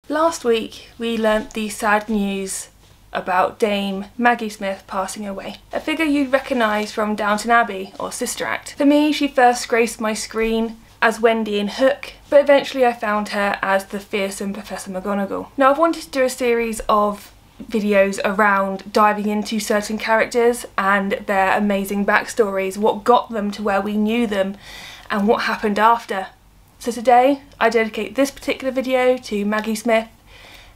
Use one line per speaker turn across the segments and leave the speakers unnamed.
Last week we learnt the sad news about Dame Maggie Smith passing away, a figure you'd recognise from Downton Abbey or Sister Act. For me, she first graced my screen as Wendy in Hook, but eventually I found her as the fearsome Professor McGonagall. Now, I've wanted to do a series of videos around diving into certain characters and their amazing backstories, what got them to where we knew them and what happened after. So today I dedicate this particular video to Maggie Smith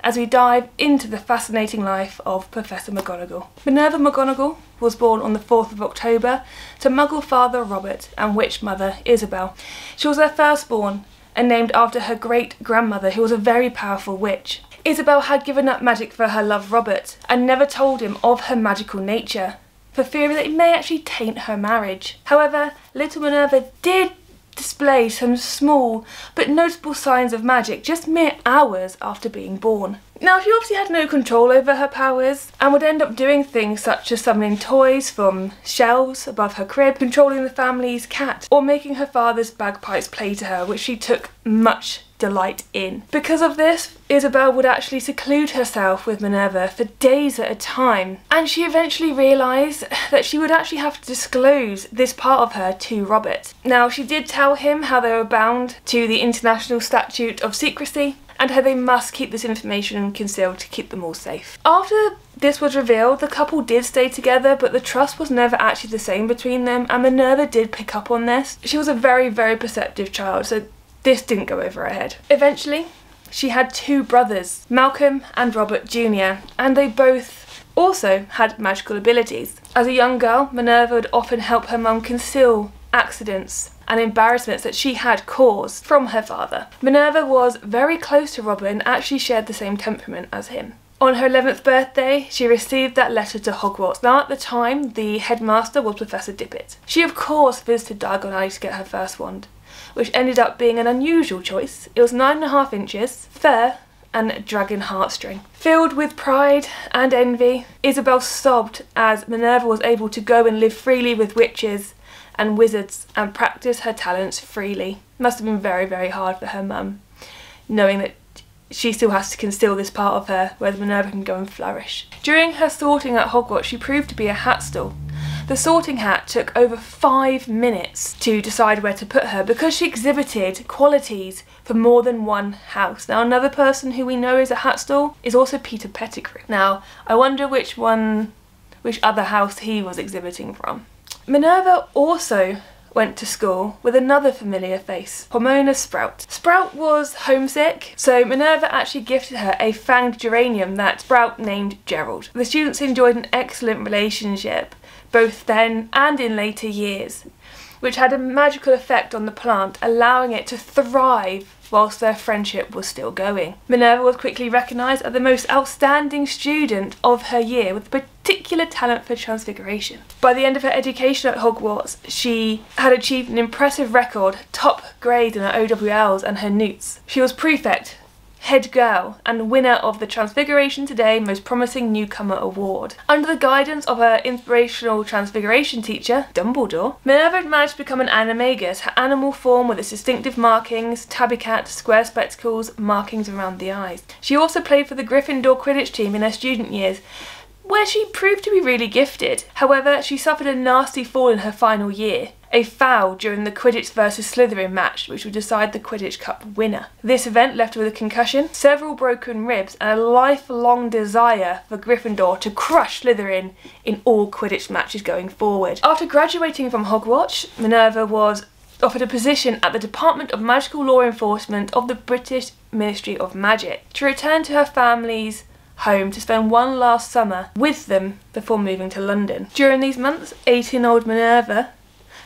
as we dive into the fascinating life of Professor McGonagall. Minerva McGonagall was born on the 4th of October to Muggle father Robert and witch mother Isabel. She was their firstborn and named after her great-grandmother, who was a very powerful witch. Isabel had given up magic for her love Robert and never told him of her magical nature, for fear that it may actually taint her marriage. However, little Minerva did display some small but notable signs of magic just mere hours after being born. Now, she obviously had no control over her powers and would end up doing things such as summoning toys from shelves above her crib, controlling the family's cat, or making her father's bagpipes play to her, which she took much delight in. Because of this, Isabel would actually seclude herself with Minerva for days at a time, and she eventually realised that she would actually have to disclose this part of her to Robert. Now, she did tell him how they were bound to the International Statute of Secrecy and how they must keep this information concealed to keep them all safe. After this was revealed, the couple did stay together, but the trust was never actually the same between them, and Minerva did pick up on this. She was a very, very perceptive child, so this didn't go over her head. Eventually, she had two brothers, Malcolm and Robert Jr., and they both also had magical abilities. As a young girl, Minerva would often help her mum conceal accidents and embarrassments that she had caused from her father. Minerva was very close to Robert and actually shared the same temperament as him. On her 11th birthday, she received that letter to Hogwarts. Now, at the time, the headmaster was Professor Dippet. She, of course, visited Diagon Alley to get her first wand, which ended up being an unusual choice. It was 9.5 inches, fur, and dragon heartstring. Filled with pride and envy, Isabel sobbed as Minerva was able to go and live freely with witches and wizards and practice her talents freely. Must have been very, very hard for her mum, knowing that she still has to conceal this part of her where Minerva can go and flourish. During her sorting at Hogwarts, she proved to be a hat stall. The sorting hat took over 5 minutes to decide where to put her because she exhibited qualities for more than one house. Now, another person who we know is a hat stall is also Peter Pettigrew. Now, I wonder which other house he was exhibiting from. Minerva also went to school with another familiar face, Pomona Sprout. Sprout was homesick, so Minerva actually gifted her a fanged geranium that Sprout named Gerald. The students enjoyed an excellent relationship, both then and in later years, which had a magical effect on the plant, allowing it to thrive whilst their friendship was still going. Minerva was quickly recognised as the most outstanding student of her year with particular talent for transfiguration. By the end of her education at Hogwarts, she had achieved an impressive record, top grade in her OWLs and her newts. She was prefect, head girl, and winner of the Transfiguration Today Most Promising Newcomer Award. Under the guidance of her inspirational transfiguration teacher, Dumbledore, Minerva had managed to become an animagus, her animal form with its distinctive markings, tabby cat, square spectacles, markings around the eyes. She also played for the Gryffindor Quidditch team in her student years, where she proved to be really gifted. However, she suffered a nasty fall in her final year, a foul during the Quidditch vs Slytherin match, which would decide the Quidditch Cup winner. This event left her with a concussion, several broken ribs, and a lifelong desire for Gryffindor to crush Slytherin in all Quidditch matches going forward. After graduating from Hogwarts, Minerva was offered a position at the Department of Magical Law Enforcement of the British Ministry of Magic to return to her family's home to spend one last summer with them before moving to London. During these months, 18-year-old Minerva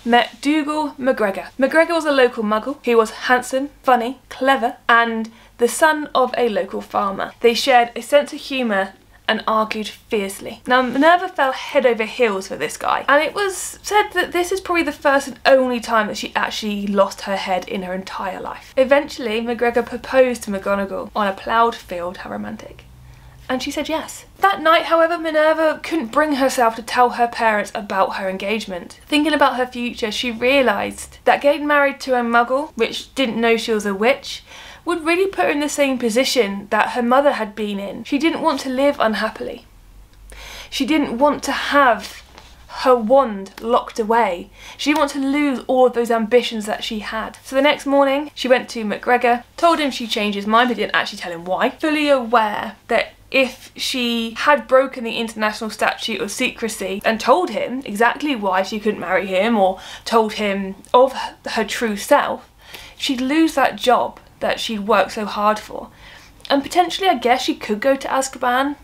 met Dougal McGregor. McGregor was a local muggle. He was handsome, funny, clever, and the son of a local farmer. They shared a sense of humour and argued fiercely. Now, Minerva fell head over heels for this guy, and it was said that this is probably the first and only time that she actually lost her head in her entire life. Eventually, McGregor proposed to McGonagall on a ploughed field. How romantic. And she said yes. That night, however, Minerva couldn't bring herself to tell her parents about her engagement. Thinking about her future, she realised that getting married to a muggle, which didn't know she was a witch, would really put her in the same position that her mother had been in. She didn't want to live unhappily. She didn't want to have her wand locked away. She didn't want to lose all of those ambitions that she had. So the next morning, she went to McGregor, told him she changed his mind, but didn't actually tell him why, fully aware that if she had broken the international statute of secrecy and told him exactly why she couldn't marry him, or told him of her true self, she'd lose that job that she'd worked so hard for. And potentially, I guess, she could go to Azkaban.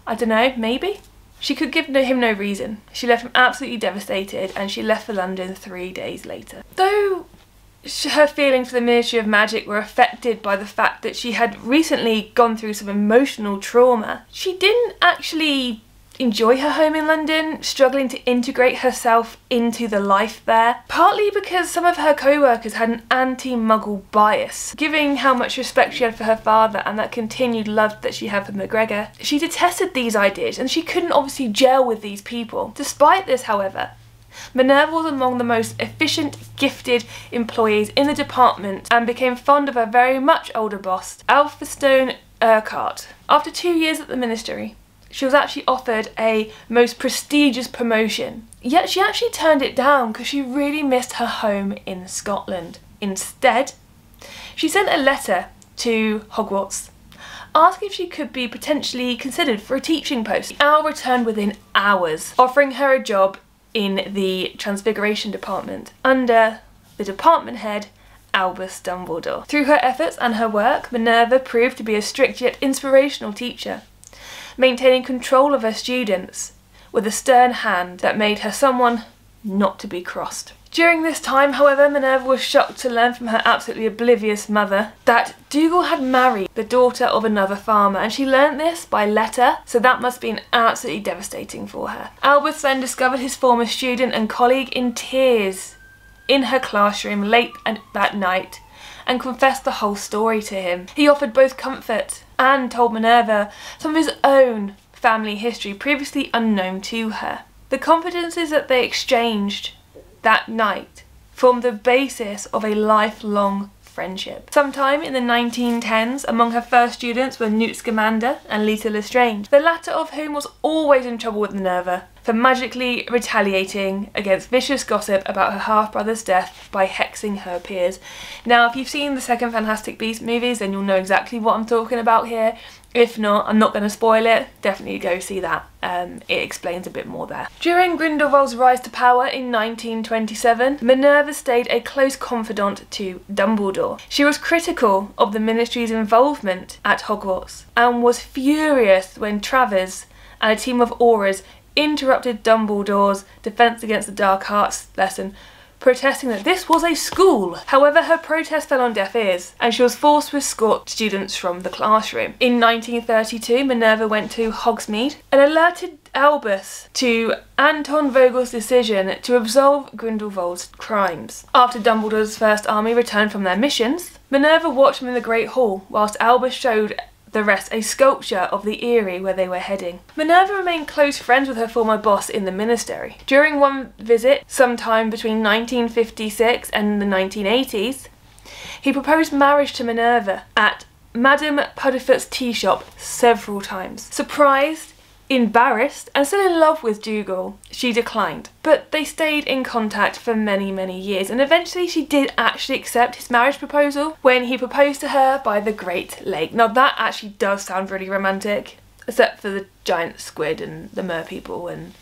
I don't know, maybe? She could give him no reason. She left him absolutely devastated, and she left for London 3 days later. Though her feelings for the Ministry of Magic were affected by the fact that she had recently gone through some emotional trauma, she didn't actually enjoy her home in London, struggling to integrate herself into the life there, partly because some of her co-workers had an anti-Muggle bias. Given how much respect she had for her father and that continued love that she had for McGregor, she detested these ideas and she couldn't obviously gel with these people. Despite this, however, Minerva was among the most efficient, gifted employees in the department and became fond of her very much older boss, Elphinstone Urquhart. After 2 years at the ministry, she was actually offered a most prestigious promotion, yet she actually turned it down because she really missed her home in Scotland. Instead, she sent a letter to Hogwarts asking if she could be potentially considered for a teaching post. The owl returned within hours, offering her a job in the Transfiguration department under the department head, Albus Dumbledore. Through her efforts and her work, Minerva proved to be a strict yet inspirational teacher, maintaining control of her students with a stern hand that made her someone not to be crossed. During this time, however, Minerva was shocked to learn from her absolutely oblivious mother that Dougal had married the daughter of another farmer, and she learnt this by letter, so that must have been absolutely devastating for her. Albus then discovered his former student and colleague in tears in her classroom late that night and confessed the whole story to him. He offered both comfort and told Minerva some of his own family history previously unknown to her. The confidences that they exchanged that night formed the basis of a lifelong friendship. Sometime in the 1910s, among her first students were Newt Scamander and Leta Lestrange, the latter of whom was always in trouble with Minerva for magically retaliating against vicious gossip about her half-brother's death by hexing her peers. Now, if you've seen the second Fantastic Beasts movies, then you'll know exactly what I'm talking about here. If not, I'm not going to spoil it. Definitely go see that. It explains a bit more there. During Grindelwald's rise to power in 1927, Minerva stayed a close confidant to Dumbledore. She was critical of the Ministry's involvement at Hogwarts and was furious when Travers and a team of Aurors interrupted Dumbledore's Defense Against the Dark Arts lesson, protesting that this was a school. However, her protest fell on deaf ears and she was forced to escort students from the classroom. In 1932, Minerva went to Hogsmeade and alerted Albus to Anton Vogel's decision to absolve Grindelwald's crimes. After Dumbledore's first army returned from their missions, Minerva watched them in the Great Hall whilst Albus showed the rest a sculpture of the Eyrie where they were heading. Minerva remained close friends with her former boss in the ministry. During one visit, sometime between 1956 and the 1980s, he proposed marriage to Minerva at Madame Puddifoot's tea shop several times. Surprised, embarrassed, and still in love with Dougal, she declined. But they stayed in contact for many, many years, and eventually she did actually accept his marriage proposal when he proposed to her by the Great Lake. Now that actually does sound really romantic, except for the giant squid and the mer people and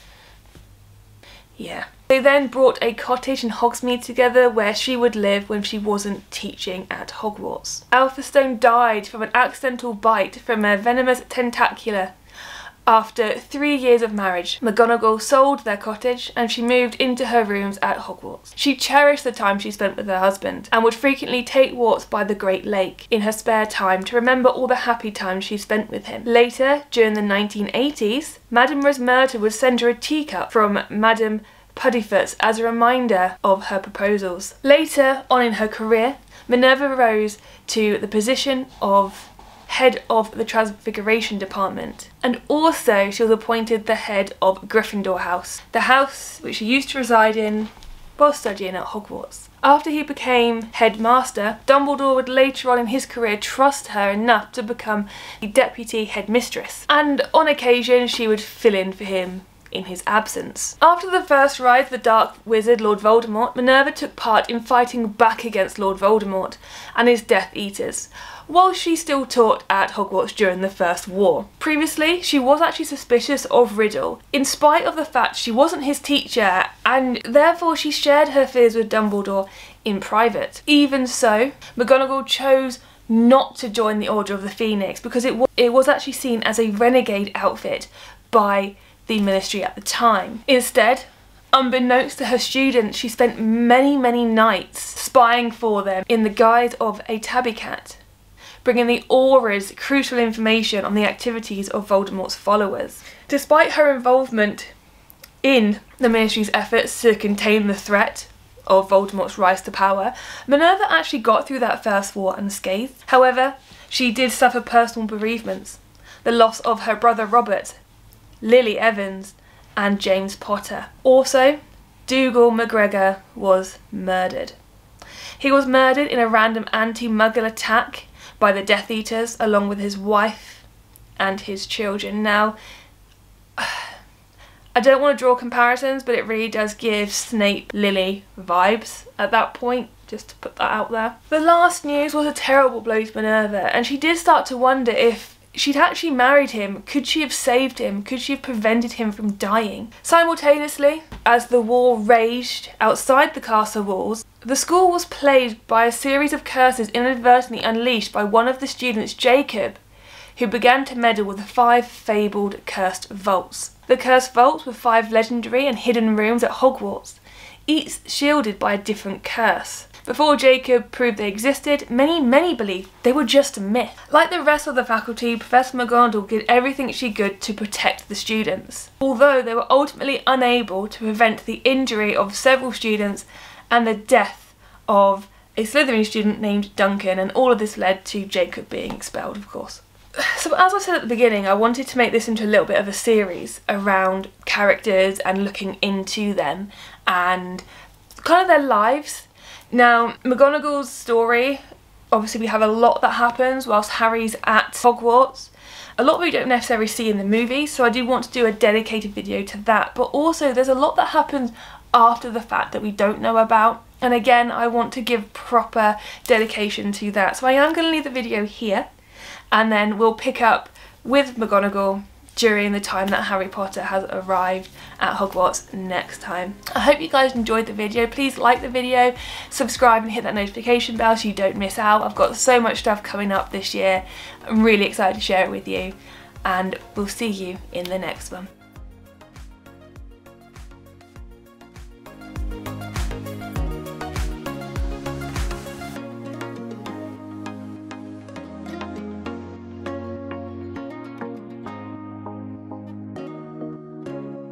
yeah. They then brought a cottage in Hogsmeade together where she would live when she wasn't teaching at Hogwarts. Elphinstone died from an accidental bite from a venomous tentacula. After 3 years of marriage, McGonagall sold their cottage and she moved into her rooms at Hogwarts. She cherished the time she spent with her husband and would frequently take walks by the Great Lake in her spare time to remember all the happy times she spent with him. Later, during the 1980s, Madame Rosmerta would send her a teacup from Madame Puddifoot's as a reminder of her proposals. Later on in her career, Minerva rose to the position of head of the Transfiguration department, and also she was appointed the head of Gryffindor House, the house which she used to reside in while studying at Hogwarts. After he became headmaster, Dumbledore would later on in his career trust her enough to become the deputy headmistress, and on occasion she would fill in for him in his absence. After the first rise of the Dark Wizard Lord Voldemort, Minerva took part in fighting back against Lord Voldemort and his Death Eaters, while she still taught at Hogwarts during the First War. Previously, she was actually suspicious of Riddle, in spite of the fact she wasn't his teacher, and therefore she shared her fears with Dumbledore in private. Even so, McGonagall chose not to join the Order of the Phoenix because it was actually seen as a renegade outfit by the Ministry at the time. Instead, unbeknownst to her students, she spent many nights spying for them in the guise of a tabby cat, bringing the Aura's crucial information on the activities of Voldemort's followers. Despite her involvement in the Ministry's efforts to contain the threat of Voldemort's rise to power, Minerva actually got through that First War unscathed. However, she did suffer personal bereavements, the loss of her brother Robert, Lily Evans and James Potter. Also, Dougal McGregor was murdered. He was murdered in a random anti-Muggle attack by the Death Eaters along with his wife and his children. Now, I don't want to draw comparisons, but it really does give Snape-Lily vibes at that point, just to put that out there. The last news was a terrible blow to Minerva, and she did start to wonder if she'd actually married him. Could she have saved him? Could she have prevented him from dying? Simultaneously, as the war raged outside the castle walls, the school was plagued by a series of curses inadvertently unleashed by one of the students, Jacob, who began to meddle with the 5 fabled cursed vaults. The cursed vaults were 5 legendary and hidden rooms at Hogwarts, each shielded by a different curse. Before Jacob proved they existed, many believed they were just a myth. Like the rest of the faculty, Professor McGonagall did everything she could to protect the students, although they were ultimately unable to prevent the injury of several students and the death of a Slytherin student named Duncan, and all of this led to Jacob being expelled, of course. So as I said at the beginning, I wanted to make this into a little bit of a series around characters and looking into them and kind of their lives. Now, McGonagall's story, obviously we have a lot that happens whilst Harry's at Hogwarts. A lot we don't necessarily see in the movies, so I do want to do a dedicated video to that. But also there's a lot that happens after the fact that we don't know about. And again, I want to give proper dedication to that. So I am going to leave the video here, and then we'll pick up with McGonagall during the time that Harry Potter has arrived at Hogwarts next time. I hope you guys enjoyed the video. Please like the video, subscribe and hit that notification bell so you don't miss out. I've got so much stuff coming up this year. I'm really excited to share it with you, and we'll see you in the next one.